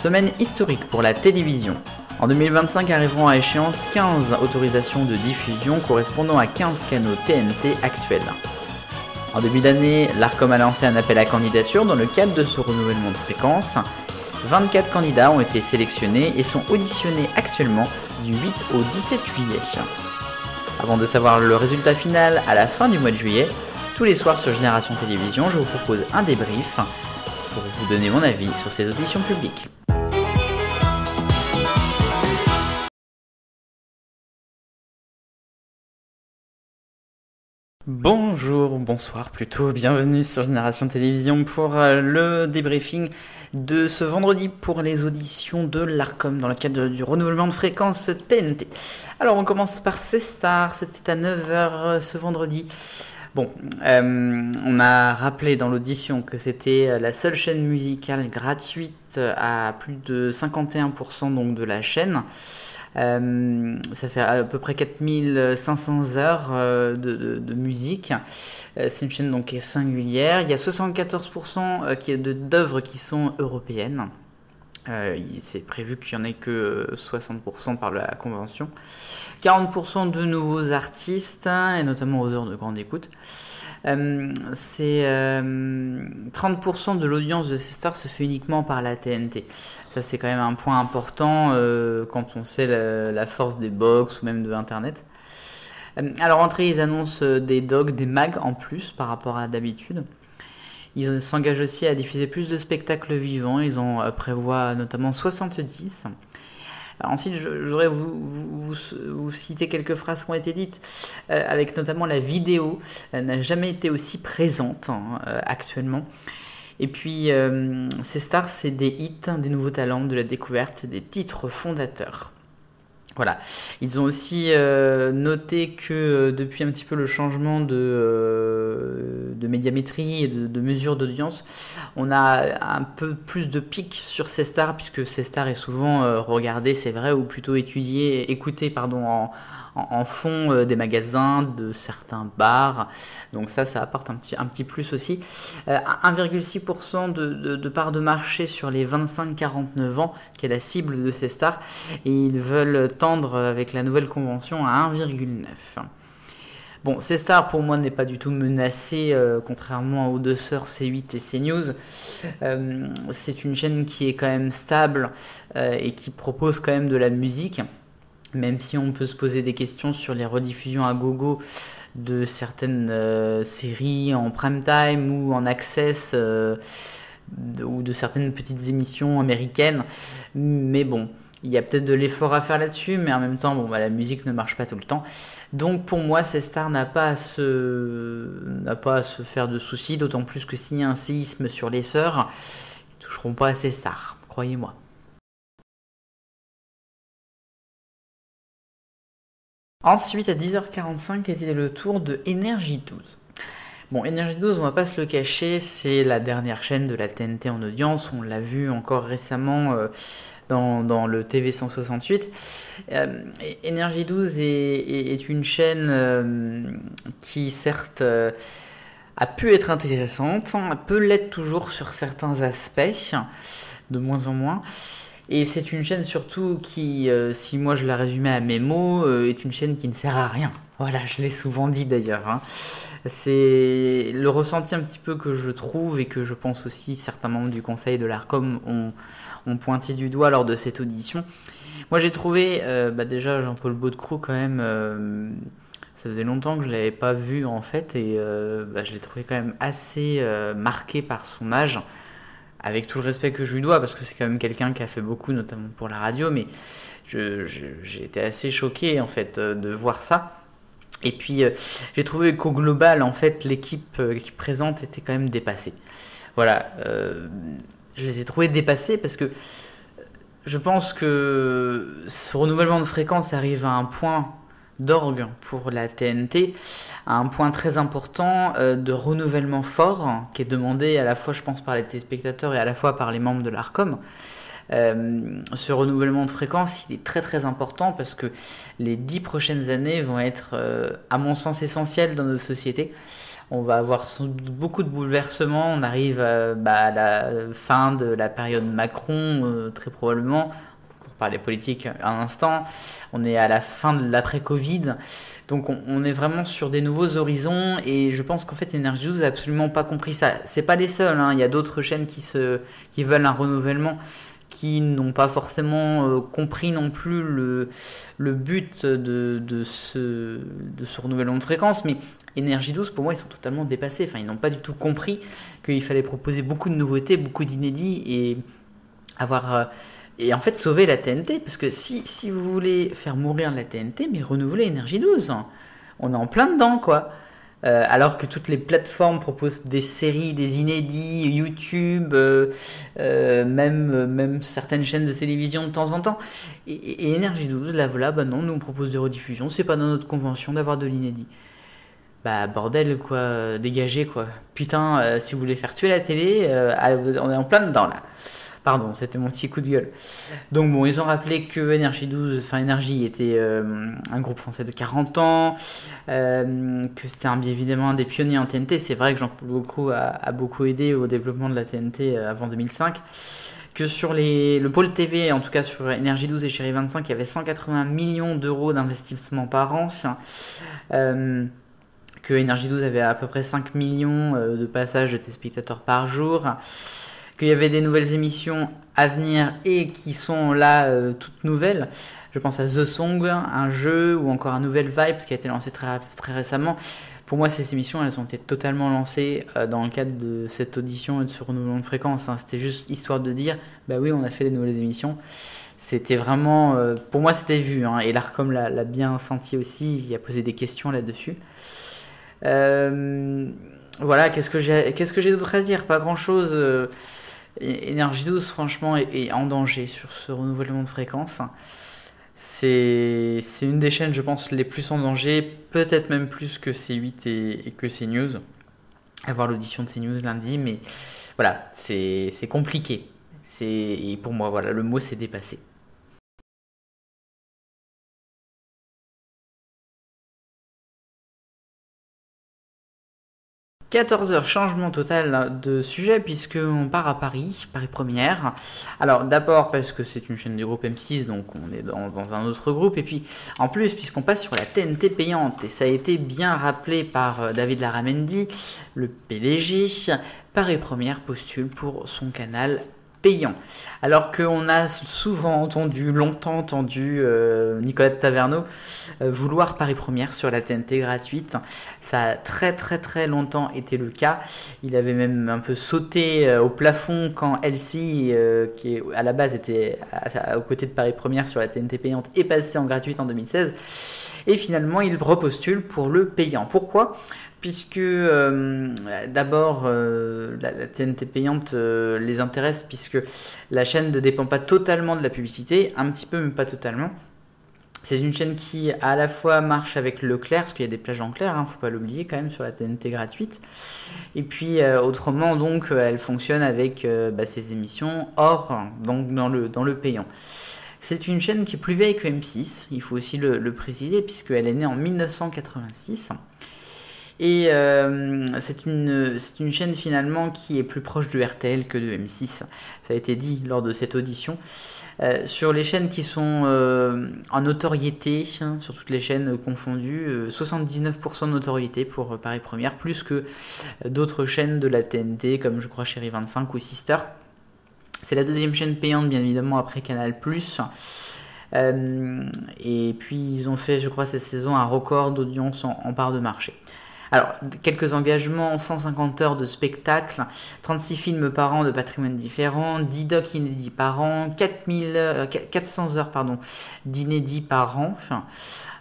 Semaine historique pour la télévision. En 2025 arriveront à échéance 15 autorisations de diffusion correspondant à 15 canaux TNT actuels. En début d'année, l'Arcom a lancé un appel à candidature dans le cadre de ce renouvellement de fréquences. 24 candidats ont été sélectionnés et sont auditionnés actuellement du 8 au 17 juillet. Avant de savoir le résultat final à la fin du mois de juillet, tous les soirs sur Génération Télévision, je vous propose un débrief pour vous donner mon avis sur ces auditions publiques. Bonjour, bonsoir plutôt, bienvenue sur Génération Télévision pour le débriefing de ce vendredi pour les auditions de l'Arcom dans le cadre du renouvellement de fréquences TNT. Alors on commence par C-Star, c'était à 9h ce vendredi. Bon, on a rappelé dans l'audition que c'était la seule chaîne musicale gratuite à plus de 51% donc de la chaîne. Ça fait à peu près 4500 heures de musique. C'est une chaîne donc qui est singulière. Il y a 74% d'œuvres qui sont européennes. C'est prévu qu'il n'y en ait que 60% par la convention. 40% de nouveaux artistes, et notamment aux heures de grande écoute. C'est 30% de l'audience de C-Star se fait uniquement par la TNT. Ça c'est quand même un point important quand on sait la force des box ou même de Internet. À leur entrée, ils annoncent des docs, des mags en plus par rapport à d'habitude. Ils s'engagent aussi à diffuser plus de spectacles vivants. Ils en prévoient notamment 70. Ensuite, je voudrais vous citer quelques phrases qui ont été dites, avec notamment la vidéo n'a jamais été aussi présente actuellement. Et puis, C-Star, c'est des hits, des nouveaux talents, de la découverte, des titres fondateurs. Voilà. Ils ont aussi noté que depuis un petit peu le changement de médiamétrie et de mesure d'audience, on a un peu plus de pics sur C-Star, puisque C-Star est souvent regardé, c'est vrai, ou plutôt écouté en fond des magasins, de certains bars. Donc ça apporte un petit plus aussi. 1,6% de part de marché sur les 25-49 ans, qui est la cible de C-Star. Et ils veulent tendre avec la nouvelle convention à 1,9. Bon, C-Star pour moi n'est pas du tout menacé, contrairement aux deux sœurs C8 et CNews. C'est une chaîne qui est quand même stable et qui propose quand même de la musique. Même si on peut se poser des questions sur les rediffusions à gogo de certaines séries en prime time ou en access ou de certaines petites émissions américaines. Mais bon, il y a peut-être de l'effort à faire là-dessus, mais en même temps, la musique ne marche pas tout le temps. Donc pour moi, C-Star n'a pas à se faire de soucis, d'autant plus que s'il y a un séisme sur les sœurs, ils ne toucheront pas à C-Star, croyez-moi. Ensuite, à 10h45, était le tour de Énergie 12. Bon, Énergie 12, on va pas se le cacher, c'est la dernière chaîne de la TNT en audience. On l'a vu encore récemment dans le TV 168. Énergie 12 est une chaîne qui, certes, a pu être intéressante, peut l'être toujours sur certains aspects, de moins en moins. Et c'est une chaîne surtout qui, si moi je la résumais à mes mots, est une chaîne qui ne sert à rien. Voilà, je l'ai souvent dit d'ailleurs. C'est le ressenti un petit peu que je trouve et que je pense aussi certains membres du conseil de l'Arcom ont pointé du doigt lors de cette audition. Moi j'ai trouvé déjà Jean-Paul Baudecroux quand même, ça faisait longtemps que je ne l'avais pas vu en fait et je l'ai trouvé quand même assez marqué par son âge. Avec tout le respect que je lui dois, parce que c'est quand même quelqu'un qui a fait beaucoup, notamment pour la radio, mais j'ai été assez choqué en fait de voir ça. Et puis j'ai trouvé qu'au global, en fait, l'équipe qui présente était quand même dépassée. Voilà, je les ai trouvés dépassés parce que je pense que ce renouvellement de fréquence arrive à un point d'orgue pour la TNT, à un point très important de renouvellement fort qui est demandé à la fois, je pense, par les téléspectateurs et à la fois par les membres de l'Arcom. Ce renouvellement de fréquence, il est très très important parce que les 10 prochaines années vont être, à mon sens, essentielles dans notre société. On va avoir sans doute beaucoup de bouleversements. On arrive à la fin de la période Macron, très probablement, pour parler politique un instant. On est à la fin de l'après-Covid. Donc on est vraiment sur des nouveaux horizons. Et je pense qu'en fait, Energy 12 n'a absolument pas compris ça. C'est pas les seuls, hein. Il y a d'autres chaînes qui veulent un renouvellement, qui n'ont pas forcément compris non plus le but de ce renouvellement de fréquence. Mais Energy 12, pour moi, ils sont totalement dépassés. Enfin, ils n'ont pas du tout compris qu'il fallait proposer beaucoup de nouveautés, beaucoup d'inédits et avoir et en fait sauver la TNT. Parce que si vous voulez faire mourir la TNT, mais renouveler Energy 12, hein. On est en plein dedans, quoi. Alors que toutes les plateformes proposent des séries, des inédits, YouTube, même certaines chaînes de télévision de temps en temps. Et Energy 12, là voilà, bah non, nous on propose des rediffusions, c'est pas dans notre convention d'avoir de l'inédit. Bah bordel quoi, dégagez quoi. Putain, si vous voulez faire tuer la télé, on est en plein dedans là. Pardon, c'était mon petit coup de gueule. Donc bon, ils ont rappelé que Energy 12, enfin Energy était un groupe français de 40 ans, que c'était évidemment un des pionniers en TNT. C'est vrai que Jean-Paul Gaultier a beaucoup aidé au développement de la TNT avant 2005. Que sur le pôle TV, en tout cas sur Energy 12 et Chérie 25, il y avait 180 millions d'euros d'investissement par an. Que Energy 12 avait à peu près 5 millions de passages de téléspectateurs par jour. Qu'il y avait des nouvelles émissions à venir et qui sont là toutes nouvelles. Je pense à The Song, un jeu, ou encore un nouvel Vibes qui a été lancé très, très récemment. Pour moi, ces émissions, elles ont été totalement lancées dans le cadre de cette audition et de ce renouvellement de fréquence, hein. C'était juste histoire de dire, bah oui, on a fait des nouvelles émissions. C'était vraiment, pour moi, c'était vu, hein, et l'Arcom l'a bien senti aussi, il a posé des questions là-dessus. Voilà, qu'est-ce que j'ai d'autre à dire? Pas grand-chose. Energy 12, franchement, est en danger sur ce renouvellement de fréquence. C'est une des chaînes, je pense, les plus en danger, peut-être même plus que C8 et que CNews. À voir l'audition de CNews lundi, mais voilà, c'est compliqué. Et pour moi, voilà, le mot c'est dépassé. 14h, changement total de sujet puisqu'on part à Paris, Paris Première. Alors d'abord parce que c'est une chaîne du groupe M6, donc on est dans un autre groupe. Et puis en plus puisqu'on passe sur la TNT payante. Et ça a été bien rappelé par David Larramendy, le PDG. Paris Première postule pour son canal payant. Alors qu'on a longtemps entendu Nicolette Taverneau vouloir Paris Première sur la TNT gratuite. Ça a très très très longtemps été le cas. Il avait même un peu sauté au plafond quand Elsie, qui à la base était aux côtés de Paris Première sur la TNT payante, est passé en gratuite en 2016. Et finalement, il repostule pour le payant. Pourquoi ? Puisque d'abord la TNT payante les intéresse, puisque la chaîne ne dépend pas totalement de la publicité, un petit peu mais pas totalement. C'est une chaîne qui à la fois marche avec Leclerc, parce qu'il y a des plages en clair, hein, faut pas l'oublier quand même sur la TNT gratuite. Et puis autrement donc elle fonctionne avec ses émissions hors, donc dans le payant. C'est une chaîne qui est plus vieille que M6, il faut aussi le préciser, puisqu'elle est née en 1986. Et c'est une chaîne finalement qui est plus proche de RTL que de M6. Ça a été dit lors de cette audition. Sur les chaînes qui sont en notoriété, hein, sur toutes les chaînes confondues, 79% de notoriété pour Paris Première, plus que d'autres chaînes de la TNT, comme je crois Chérie 25 ou Sister. C'est la deuxième chaîne payante, bien évidemment, après Canal+. Et puis ils ont fait, je crois, cette saison un record d'audience en part de marché. Alors, quelques engagements, 150 heures de spectacle, 36 films par an de patrimoine différent, 10 docs inédits par an, 400 heures d'inédits par an.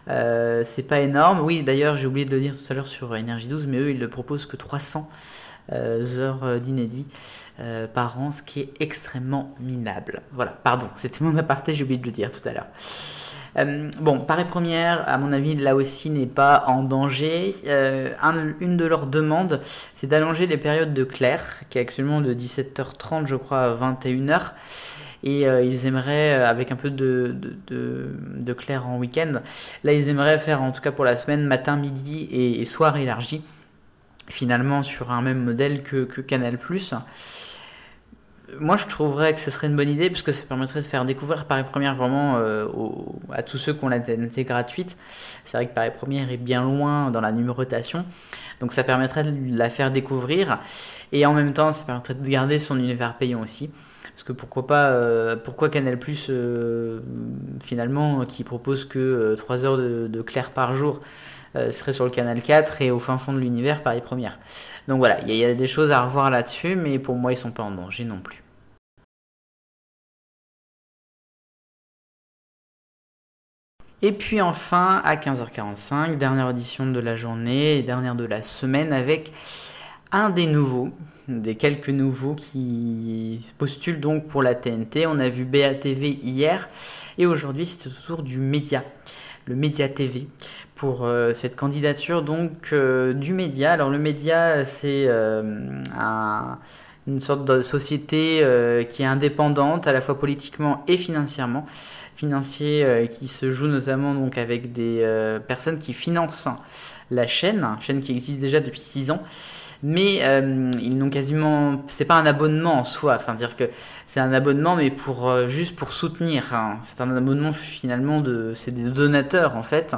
C'est pas énorme. Oui, d'ailleurs, j'ai oublié de le dire tout à l'heure sur Energy 12, mais eux, ils ne proposent que 300 heures d'inédits par an, ce qui est extrêmement minable. Voilà, pardon, c'était mon aparté, j'ai oublié de le dire tout à l'heure. Paris Première, à mon avis, là aussi n'est pas en danger. Une de leurs demandes, c'est d'allonger les périodes de clair, qui est actuellement de 17h30, je crois, à 21h. Et ils aimeraient, avec un peu de clair en week-end, là ils aimeraient faire, en tout cas pour la semaine, matin, midi et soir élargi. finalement sur un même modèle que Canal+. Moi, je trouverais que ce serait une bonne idée parce que ça permettrait de faire découvrir Paris Première vraiment à tous ceux qui ont la TNT gratuite. C'est vrai que Paris Première est bien loin dans la numérotation, donc ça permettrait de la faire découvrir et en même temps, ça permettrait de garder son univers payant aussi. Parce que pourquoi pas, pourquoi Canal+, finalement, qui propose que 3 heures de clair par jour, serait sur le canal 4 et au fin fond de l'univers Paris Première. Donc voilà, il y a des choses à revoir là-dessus, mais pour moi, ils sont pas en danger non plus. Et puis enfin, à 15h45, dernière audition de la journée et dernière de la semaine avec un des nouveaux, des quelques nouveaux qui postulent donc pour la TNT. On a vu BATV hier et aujourd'hui c'est au tour du Média, le Média TV pour cette candidature donc du Média. Alors le Média c'est une sorte de société qui est indépendante à la fois politiquement et financièrement. Financier qui se joue notamment donc avec des personnes qui financent la chaîne qui existe déjà depuis 6 ans. Mais ils n'ont quasiment, c'est pas un abonnement en soi, enfin dire que c'est un abonnement mais pour juste pour soutenir. Hein. C'est un abonnement finalement c'est des donateurs en fait,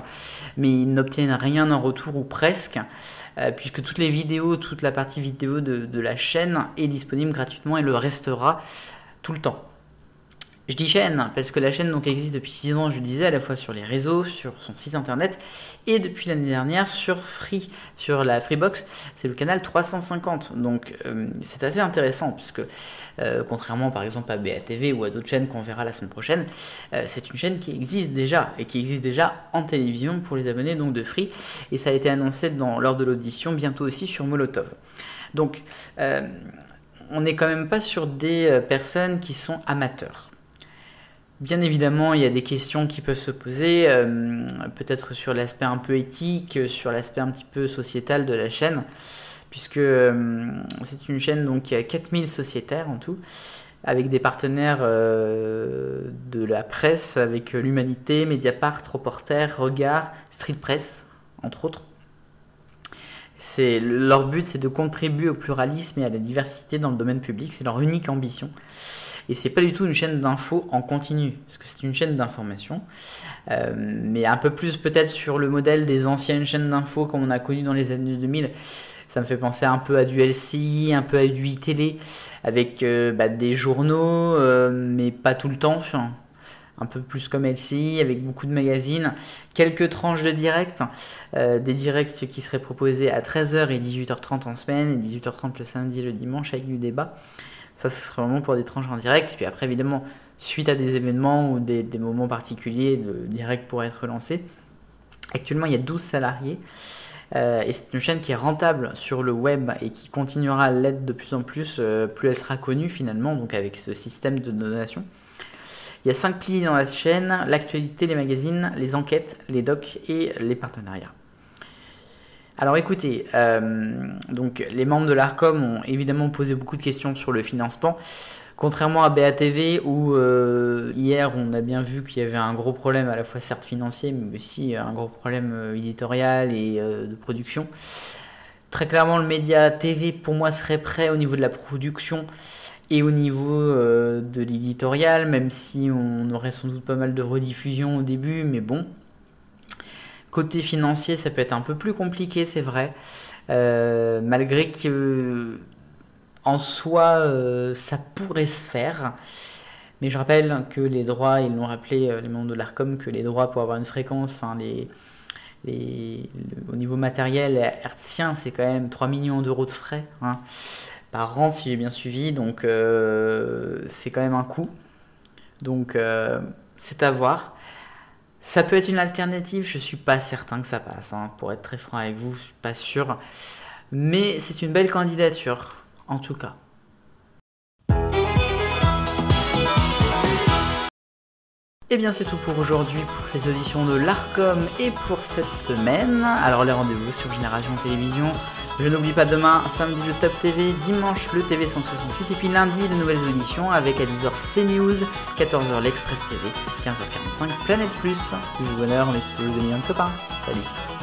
mais ils n'obtiennent rien en retour ou presque, puisque toutes les vidéos, toute la partie vidéo de la chaîne est disponible gratuitement et le restera tout le temps. Je dis chaîne parce que la chaîne donc existe depuis 6 ans, je le disais, à la fois sur les réseaux, sur son site internet et depuis l'année dernière sur Free, sur la Freebox, c'est le canal 350. Donc c'est assez intéressant puisque contrairement par exemple à BATV ou à d'autres chaînes qu'on verra la semaine prochaine, c'est une chaîne qui existe déjà et qui existe déjà en télévision pour les abonnés donc de Free et ça a été annoncé lors de l'audition bientôt aussi sur Molotov. Donc on n'est quand même pas sur des personnes qui sont amateurs. Bien évidemment, il y a des questions qui peuvent se poser, peut-être sur l'aspect un peu éthique, sur l'aspect un petit peu sociétal de la chaîne, puisque c'est une chaîne donc, qui a 4000 sociétaires en tout, avec des partenaires de la presse, avec l'Humanité, Mediapart, Reporter, Regard, Street Press, entre autres. Leur but, c'est de contribuer au pluralisme et à la diversité dans le domaine public, c'est leur unique ambition. Et c'est pas du tout une chaîne d'infos en continu, parce que c'est une chaîne d'information, mais un peu plus peut-être sur le modèle des anciennes chaînes d'infos comme on a connu dans les années 2000. Ça me fait penser un peu à du LCI, un peu à du iTélé, avec des journaux, mais pas tout le temps, enfin, un peu plus comme LCI, avec beaucoup de magazines, quelques tranches de direct, des directs qui seraient proposés à 13h et 18h30 en semaine, et 18h30 le samedi et le dimanche avec du débat. Ça, ce serait vraiment pour des tranches en direct. Et puis après, évidemment, suite à des événements ou des moments particuliers, le direct pourrait être lancé. Actuellement, il y a 12 salariés. Et c'est une chaîne qui est rentable sur le web et qui continuera à l'être de plus en plus, plus elle sera connue finalement, donc avec ce système de donation. Il y a 5 piliers dans la chaîne, l'actualité, les magazines, les enquêtes, les docs et les partenariats. Alors écoutez, donc les membres de l'ARCOM ont évidemment posé beaucoup de questions sur le financement, contrairement à BATV où hier on a bien vu qu'il y avait un gros problème à la fois certes financier mais aussi un gros problème éditorial et de production. Très clairement le Média TV pour moi serait prêt au niveau de la production et au niveau de l'éditorial, même si on aurait sans doute pas mal de rediffusion au début, mais bon. Côté financier, ça peut être un peu plus compliqué, c'est vrai. Malgré que, en soi, ça pourrait se faire. Mais je rappelle que les droits, ils l'ont rappelé, les membres de l'ARCOM, que les droits pour avoir une fréquence, enfin, au niveau matériel hertzien, c'est quand même 3 millions d'euros de frais par an, si j'ai bien suivi. Donc, c'est quand même un coût. Donc, c'est à voir. Ça peut être une alternative, je suis pas certain que ça passe, pour être très franc avec vous, je suis pas sûr. Mais c'est une belle candidature, en tout cas. Et bien c'est tout pour aujourd'hui, pour ces auditions de l'ARCOM et pour cette semaine. Alors les rendez-vous sur Génération Télévision. Je n'oublie pas demain, samedi le Top TV, dimanche le TV 168 et puis lundi de nouvelles auditions avec à 10h CNews, 14h l'Express TV, 15h45 Planète Plus. Du bonheur, on est tous des millions de copains. Salut.